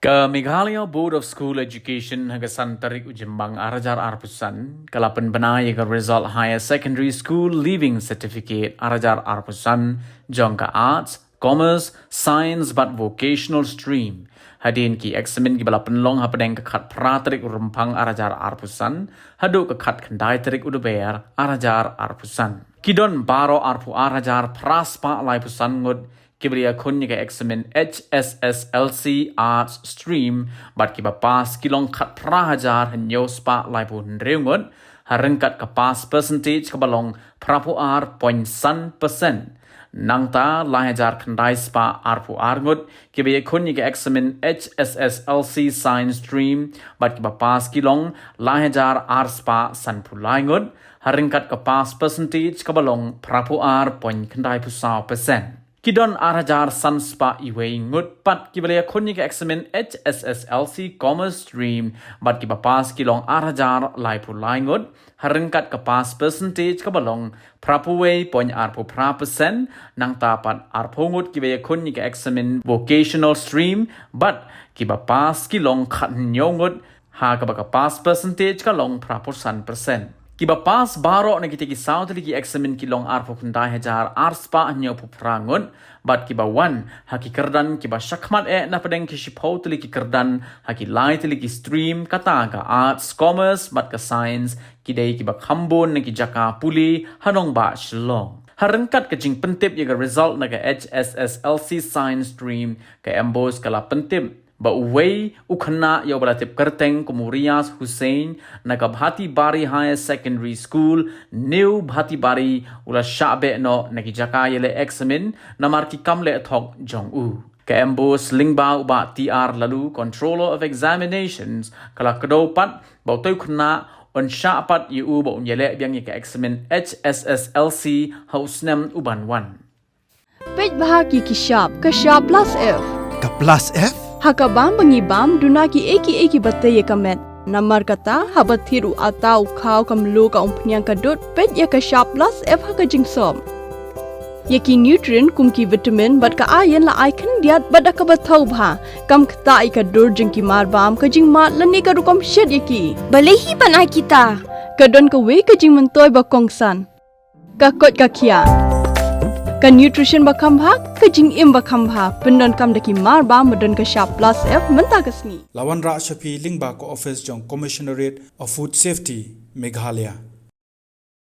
Ke Meghalaya Board of School Education hagasan tarik ujembang arajar arpusan kalapan benai ke result higher secondary school leaving certificate arajar arpusan jangka arts, commerce, science but vocational stream. Hadin ki eksamen ki bala penlong hapadeng kekat pratarik rempang arajar arpusan hadu kekat kendai tarik udubayar arajar arpusan. Kidon baro arpu arajar praspa lai pusan ngud Kibria kunya ke eksamen HSSLC Arts Stream bat kiba pas kilong kat prahajar henyo spa lai pun reungut harengkat ke pas percentage ke balong prapu ar %. Nangta lahajar kendai spa arpu arngut kibia kunya ke eksamen HSSLC Science Stream bat kiba pas kilong lahajar ar spa san pulai ngut harengkat ke pas percentage ke balong prapu ar kendai pusau %. Kidon arajar sanspa iwe ngut pat kibalaya kunya ke eksamen HSSLC Commerce Stream bat kibapas kilong arajar lai pulai ngut harengkat ke pas percentage ke balong prapuwe poin arpu %, nang tapat arpu ngut kibaya kunya ke eksamen Vocational Stream bat kibapas kilong kat nyongut ha kapas percentage kalong prapusan %. Kiba pas baro na kita kisau tali ki eksamen kilong arpo kundai hajar arspa nyo puprangun bat kiba wan haki kerdan kiba syakmat na padeng kisipau tali ki kerdan haki lai tali ki stream kata ka arts commerce bat ka science kidai kiba kambon na ki jaka puli hanong ba shlong. Harengkat kejing pentip yaga result na ka HSSLC science stream ka embos kala pentip ba uway ukana yaw balatip kerteng kumurias Hussein naga Bhati Bari Higher Secondary School New Bhati Bari ula syabe no nakijaka yele eksamen namar ki kamle thok jong u ka embos lingba uba TR lalu Controller of Examinations kala kedopat ba toy khna on syapat yu ba unyele biang ka eksamen HSSLC hausnem uban wan pej bahagi ki sharp ka sharp plus F Ka plus F? Haka bam bangi bam dunaki eki batte ye kamet namar kata habat thiru atau khau kam lo ka umpnyang ka dot pet ya ka sharp plus F haka jingsom yaki nutrient kum ki vitamin bat ka iron la icon diat bat ka bathau bha kam khta ai ka dor jing ki mar bam ka jing mat lani ka rukom shed yaki balehi banai kita ka don ka we ka jing mentoy ba kongsan ka kot ka khia ka nutrition bakam bha ka jing im bakam bha pendon kam daki mar ba modon ka sharp plus F menta kasni Lawan Ra Shafi Lingba ko office jong Commissionerate of Food Safety Meghalaya